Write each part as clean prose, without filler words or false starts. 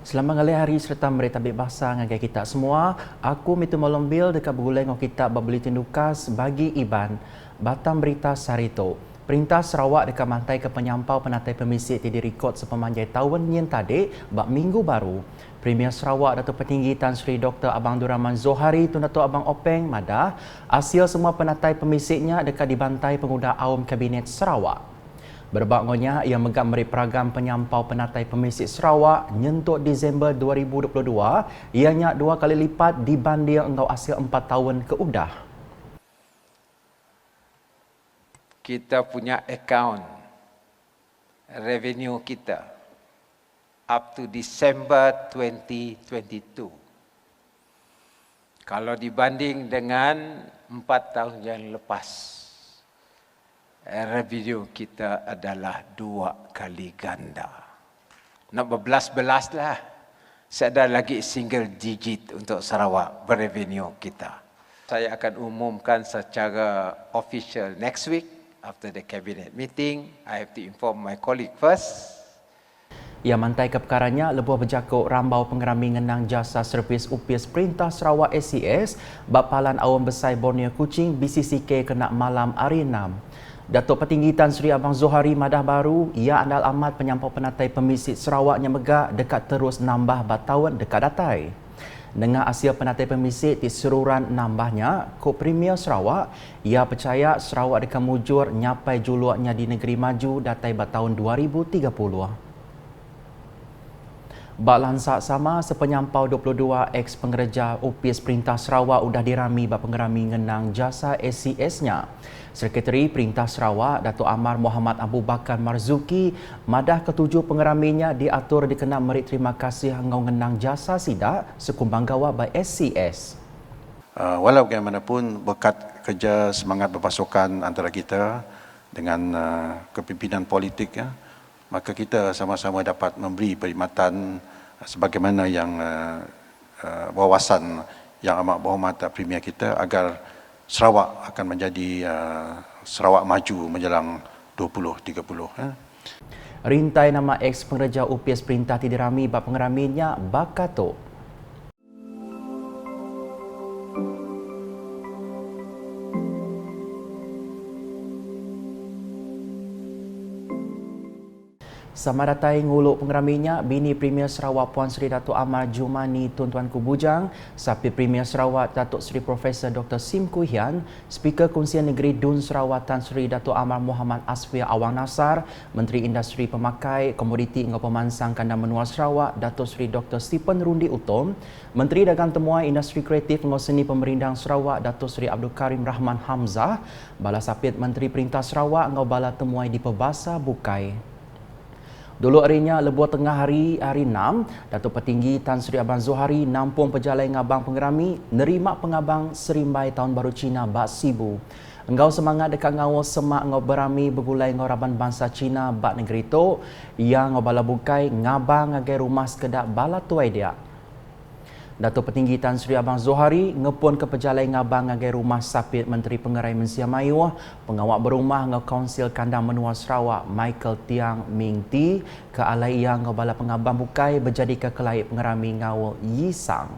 Selamat ngalih hari serta mereka tabik bahasa dengan kita semua. Aku Mitu Molombil dekat bergulai dengan kita Bulletin Dukas bagi Iban. Batam Berita Sarito. Perintah Sarawak dekat mantai ke penyampau penatai pemisik di rekod sepemanjai tahun yang tadi bak minggu baru. Premier Sarawak Datuk Petinggi Tan Sri Dr. Abang Abdul Rahman Zohari Tun Datuk Abang Openg madah hasil semua penatai pemisiknya dekat dibantai penguda awam Kabinet Sarawak. Berbaknya ia megap meri peragam penyampau penatai pemisik Sarawak nyentuk Disember 2022 ianya 2 kali lipat dibanding engkau hasil 4 tahun keudah. Kita punya account revenue kita up to December 2022. Kalau dibanding dengan 4 tahun yang lepas, revenue kita adalah 2 kali ganda. Nak berbelas-belas lah. Saya ada lagi single digit untuk Sarawak berevenue kita. Saya akan umumkan secara official next week after the cabinet meeting. I have to inform my colleague first. Ia mantai ke perkaranya lebuh berjakuk rambau pengerami ngenang jasa servis UPS Perintah Sarawak SCS Bapalan Awam Besar Borneo Kuching BCCK kena malam hari 6. Datuk Petinggi Tan Sri Abang Zohari madah baru, ia andal amat penyampau penatai pemisik Sarawaknya megak dekat terus nambah batauan dekat datai. Dengan hasil penatai pemisik di seruran nambahnya, Kop Premier Sarawak, ia percaya Sarawak dekat mujur nyapai juluaknya di negeri maju datai batahun 2030. Bak lansak sama sepenyampau 22 ex pengereja UPS Perintah Sarawak udah dirami bak pengerami ngenang jasa SCS-nya. Sekretari Perintah Sarawak Datuk Amar Muhammad Abu Bakar Marzuki madah ketujuh pengeraminya diatur dikena merit terima kasih ngau ngenang jasa sidak sekumbang gawa by SCS. Walau bagaimanapun berkat kerja semangat berpasukan antara kita dengan kepimpinan politik ya, maka kita sama-sama dapat memberi perkhidmatan sebagaimana yang wawasan yang amat berhormat Premier kita agar Sarawak akan menjadi Sarawak maju menjelang 2030. Rintai nama ex pengereja UPS Perintah Tidirami bak pengeraminya Bakato. Sama datai nguluk pengeraminya, bini Premier Sarawak Puan Sri Datuk Amar Jumani Tuan-Tuanku Bujang, sapi Premier Sarawak Datuk Sri Profesor Dr. Sim Koo Hian, Speaker Konsian Negeri Dun Sarawak Tan Sri Datuk Amar Muhammad Asfia Awang Nasar, Menteri Industri Pemakai, Komoditi dan Pemansang Kandang Menua Sarawak Datuk Sri Dr. Stephen Rundi Utom, Menteri Dagang Temuai Industri Kreatif dan Seni Pemerintah Sarawak Datuk Sri Abdul Karim Rahman Hamzah, Bala Sapit Menteri Perintah Sarawak dan Bala Temuai di Perbasa Bukai. Dulu harinya lebuh tengah hari 6, Datuk Petinggi Tan Sri Abang Zohari nampung pejalai ngabang pengerami nerima pengabang Serimbai Tahun Baru Cina bak Sibu. Engkau semangat dekat ngawal semak ngau berami bergulai ngau raban bangsa Cina bak negeri tu yang ngau bala bukai ngabang ngagai rumah sekedar bala tuai dia. Datuk Petinggi Tan Sri Abang Zohari ngepun ke pejalai ngabang ngagai rumah sapit Menteri Pengerai Mensia Mayuh, pengawak berumah ngau Kaunsil Kandang Menua Sarawak Michael Tiang Ming Ti ke alai yang ngau bala pengabang bukai berjadi ke kelai pengerami ngau Yisang.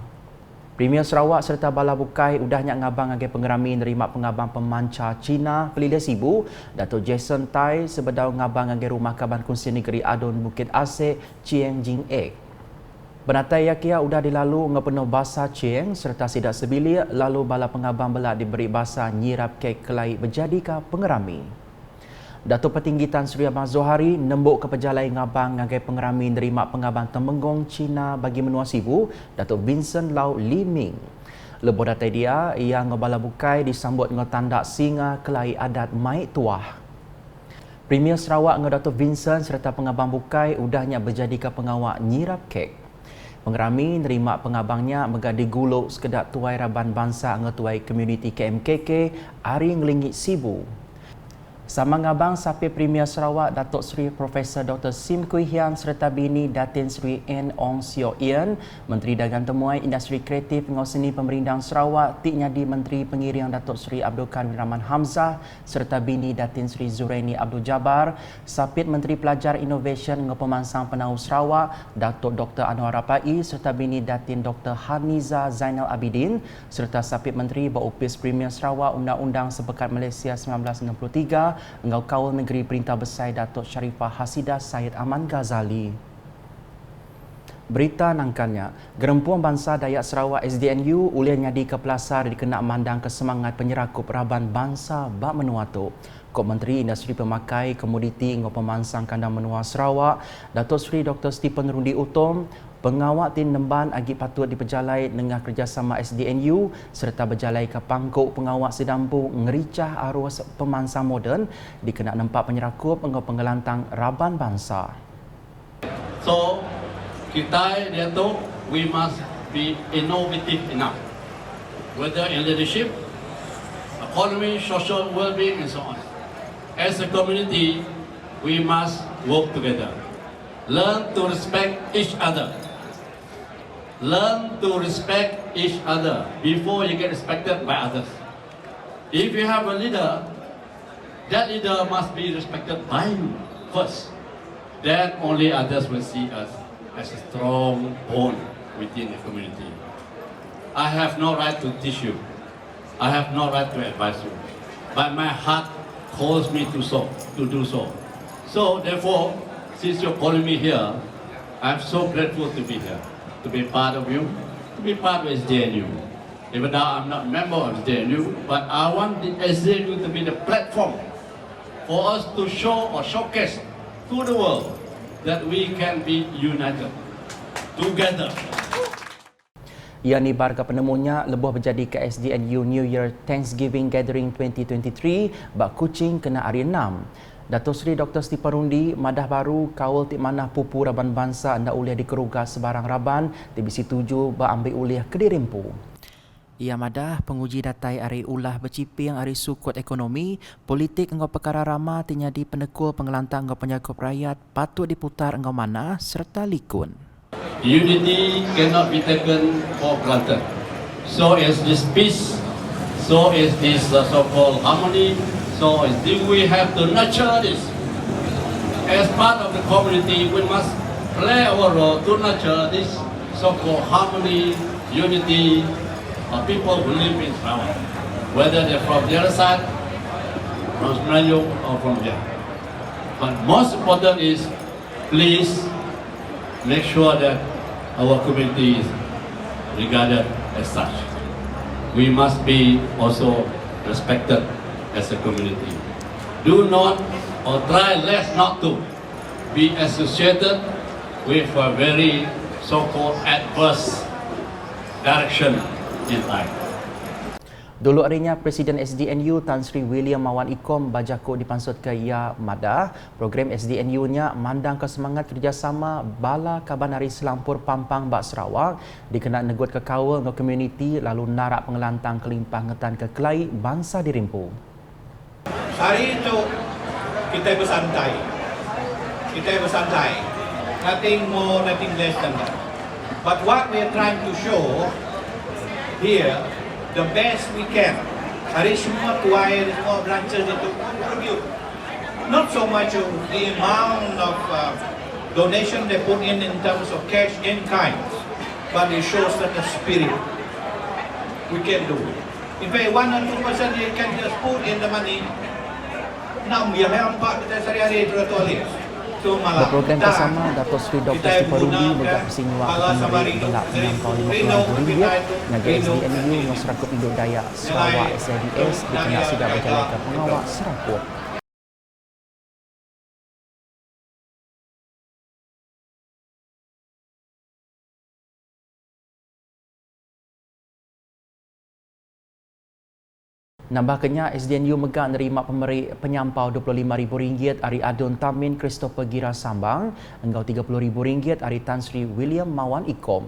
Premier Sarawak serta bala bukai udahnya ngabang ngagai pengerami nerima pengabang pemancar Cina Pelila Sibu, Datuk Jason Tai sebedau ngabang ngagai rumah Kaban Kunci Negeri Adun Bukit Asik Chieng Jing Ek. Penatai yakia udah dilalu ngepenuh basa Chieng serta sidak sebilik lalu bala pengabang belak diberi basa nyirap kek kelai berjadika pengerami. Datuk Petinggi Tan Sri Abang Zohari nembuk ke pejalai ngabang ngagai pengerami nerima pengabang Temenggong Cina bagi menua Sibu Datuk Vincent Lau Li Ming. Lebuh datai dia yang ngebala bukai disambut ngetandak singa kelai adat Mai Tuah. Premier Sarawak Datuk Vincent serta pengabang bukai udahnya berjadika pengawak nyirap kek. Pengerami nerima pengabangnya megadi guluk sekedar tuai raban bangsa ngetuai komuniti KMKK hari ngelingit Sibu. Samang Abang Sapi Premier Sarawak Datuk Seri Profesor Dr. Sim Kui Hian serta bini Datin Seri N. Ong Sio Ian, Menteri Dagang Temuai Industri Kreatif dengan Seni Pemerintah Sarawak, Tik Nyadi Menteri Pengiring Datuk Seri Abdul Kan Rahman Hamzah serta bini Datin Seri Zuraini Abdul Jabbar, Sapit Menteri Pelajar Innovation dengan Pemansang Penahu Sarawak Datuk Dr. Anwar Rapai serta bini Datin Dr. Haniza Zainal Abidin serta Sapit Menteri Berupis Premier Sarawak Undang-Undang Sepekat Malaysia 1963 Engau Kawal Negeri Perintah Besar Datuk Sharifah Hasidah Syed Aman Ghazali. Berita nangkannya, Gerempuan Bangsa Dayak Sarawak SDNU ulih nyadi ke Pelasar dikena mandang kesemangat penyerakup Raban Bangsa bak menua tu. Kop Menteri Industri Pemakai Komoditi Engau Pemansang Kandang Menua Sarawak, Datuk Seri Dr. Stephen Rundi Utom, pengawal tim Nemban agi patut diperjalai dengan kerjasama SDNU serta berjalai ke pangkuk pengawal sedampu ngericah arus pemansang moden dikena nempak penyerakup engau pengelantang Raban Bangsa. So, kita dia tu, we must be innovative enough, whether in leadership, economy, social well-being and so on. As a community, we must work together. Learn to respect each other. Learn to respect each other before you get respected by others. If you have a leader, that leader must be respected by you first. Then only others will see us as a strong bond within the community. I have no right to teach you. I have no right to advise you. But my heart calls me to do so. So therefore, since you're calling me here, I'm so grateful to be here, to be part of you, to be part of SDNU. Even though I'm not a member of SDNU, but I want the SDNU to be the platform for us to show or showcase to the world that we can be united together. Ia ni barga penemunya lebuh berjadi ke SDNU New Year Thanksgiving Gathering 2023 bak Kuching kena hari 6. Datuk Seri Dr. Stephen Rundi madah baru kawal tik manah pupu Raban Bangsa anda ulih dikeruga sebarang Raban TBC 7 bak ambil ulih ke Dirimpu. Ia madah penguji datai hari ulah berciping hari sukut ekonomi, politik engau perkara rama tinyadi penekul pengelantang engau penyakup rakyat patut diputar engau mana serta likun. Unity cannot be taken for granted. So is this peace, so is this so-called harmony, so we have to nurture this. As part of the community, we must play our role to nurture this so-called harmony, unity of people who live in Sarawak, whether they're from the other side, from Semenanjung or from here. But most important is, please make sure that our community is regarded as such. We must be also respected as a community. Do not or try less not to be associated with a very so-called adverse direction in life. Dulu harinya Presiden SDNU Tan Sri William Mawan Ikom bajaku dipansut ke ia madah program SDNU-nya mandang ke semangat kerjasama Bala Kabanari Selampur Pampang Bak Sarawak dikena negut ke kawal ke komuniti lalu narak pengelantang kelimpah ngetan ke kelai bangsa Dirimpu. Hari itu kita bersantai. Nothing more, nothing less than that. But what we are trying to show here, the best we can. Hari semua tuai, semua branches itu contribute. Not so much of the amount of donation they put in terms of cash in kind, but it shows that the spirit we can do it. In fact, 1 or 2% you can just put in the money. Now we have empat kita sehari-hari tulis. Berprogram bersama Datuk Seri Dr. Stephen Rundi menegak persingguan kepenari gelap menyampau RM50,000 naga SDNU dengan Serakup Induk Dayak Sarawak SDS dikena sudah berjalan ke pengawal Serakup. Nambahkannya, SDNU megak nerima penyampau RM25,000 hari Adun Tamin Christopher Gira Sambang, engkau RM30,000 hari Tan Sri William Mawan Ikom.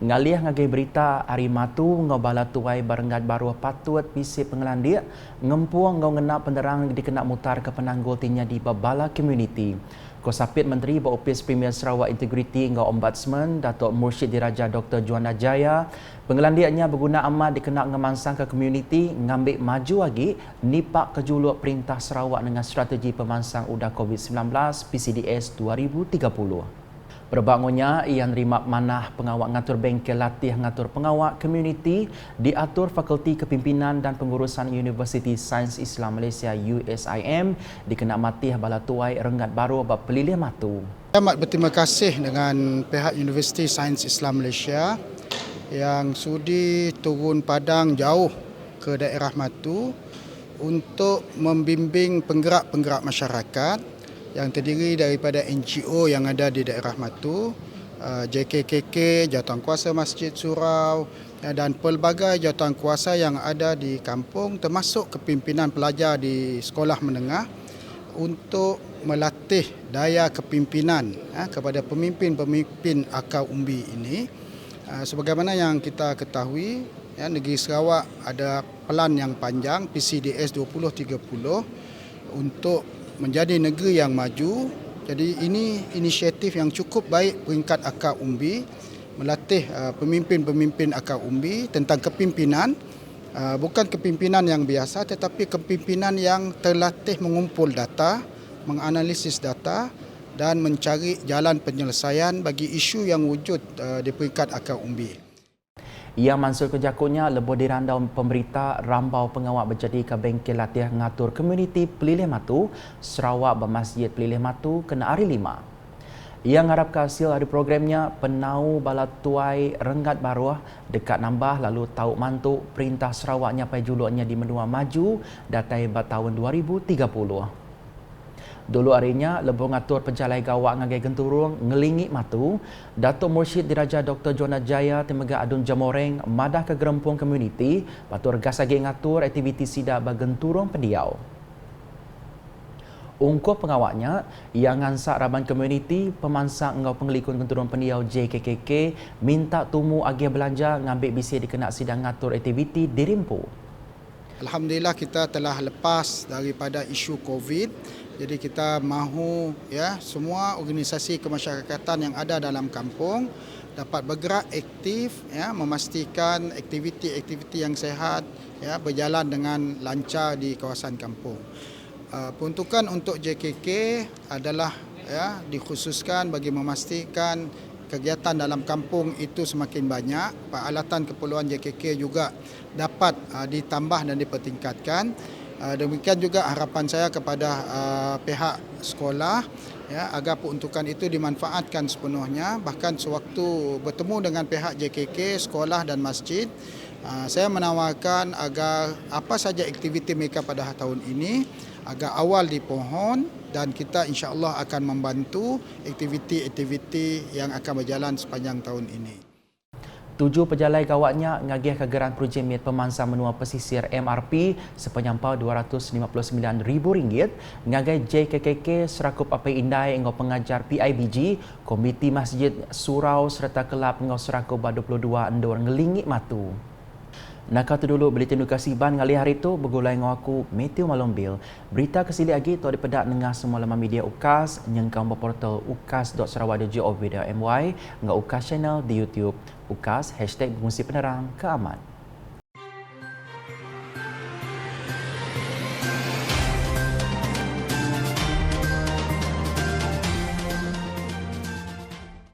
Ngalih ngagai berita hari matu ngau bala tuai barengat baru patut pisi pengelandik ngempuang ngau ngena penderang dikena mutar ke penanggul tinya di babala community. Kosapit Menteri Baupis Premier Sarawak Integriti ngau Ombudsman Datuk Mursyid Diraja Dr. Juana Jaya pengelandiannya berguna amat dikena ngemansang ke community ngambil maju lagi nipak kejuluk Perintah Sarawak dengan strategi pemansang udah COVID-19 PCDS 2030. Perbangunnya ia nerima manah pengawak ngatur bengkel latih ngatur pengawak komuniti diatur Fakulti Kepimpinan dan Pengurusan Universiti Sains Islam Malaysia USIM dikena matih bala tuai rengat baru bab pelilih matu. Saya amat berterima kasih dengan pihak Universiti Sains Islam Malaysia yang sudi turun padang jauh ke daerah Matu untuk membimbing penggerak-penggerak masyarakat yang terdiri daripada NGO yang ada di daerah Matu, JKKK, Jawatankuasa Masjid Surau dan pelbagai jawatankuasa yang ada di kampung termasuk kepimpinan pelajar di sekolah menengah untuk melatih daya kepimpinan kepada pemimpin-pemimpin akar umbi ini. Sebagaimana yang kita ketahui, negeri Sarawak ada pelan yang panjang PCDS 2030 untuk menjadi negeri yang maju. Jadi ini inisiatif yang cukup baik peringkat akar umbi melatih pemimpin-pemimpin akar umbi tentang kepimpinan, bukan kepimpinan yang biasa tetapi kepimpinan yang terlatih mengumpul data, menganalisis data dan mencari jalan penyelesaian bagi isu yang wujud di peringkat akar umbi. Ia mansur kejakunya lebih dirandau pemberita rambau pengawak berjadi ke bengkel latih ngatur komuniti Pelilih Matu, Sarawak bermasjid Pelilih Matu kena hari 5. Ia ngarap ke hasil hari programnya penau bala tuai rengat baruah dekat nambah lalu tahu mantu Perintah Sarawaknya pai juluknya di menua maju datai tahun 2030. Dulu harinya lebih ngatur penjalai gawak ngagai genturung ngelingi matu Datuk Mursyid Diraja Dr. Juana Jaya temega adun jamoreng madah ke gerempung komuniti patur gas lagi ngatur aktiviti sida bagenturung pendiau. Ungkup pengawaknya yang ngansak raban komuniti pemansang ngau pengelikun genturung pendiau JKKK minta tumu agi belanja ngambil bisi dikena sidang ngatur aktiviti di Rimpu. Alhamdulillah kita telah lepas daripada isu COVID. Jadi kita mahu semua organisasi kemasyarakatan yang ada dalam kampung dapat bergerak aktif memastikan aktiviti-aktiviti yang sehat berjalan dengan lancar di kawasan kampung. Peruntukan untuk JKK adalah dikhususkan bagi memastikan kegiatan dalam kampung itu semakin banyak, peralatan keperluan JKK juga dapat ditambah dan dipertingkatkan. Demikian juga harapan saya kepada pihak sekolah agar peruntukan itu dimanfaatkan sepenuhnya. Bahkan sewaktu bertemu dengan pihak JKK, sekolah dan masjid, saya menawarkan agar apa saja aktiviti mereka pada tahun ini agar awal dipohon dan kita insya-Allah akan membantu aktiviti-aktiviti yang akan berjalan sepanjang tahun ini. 7 pejalai gawaknya ngagih kegeran projemit pemansang menua pesisir MRP sepanjang RM259,000 ngagai JKKK serakup apai indai ngau pengajar PIBG Komiti Masjid Surau serta kelab ngau serakup 22 endor ngelingi matu. Nak tu dulu berita edukasi ban ngali hari tu bergulai ngau aku Matthew Malombil. Berita kesili lagi tu dipedak dengar semua laman media UKAS nyengkau portal ukas.sarawak.gov.my ngau UKAS channel di YouTube. UKAS #Berfungsi Penerang Keaman.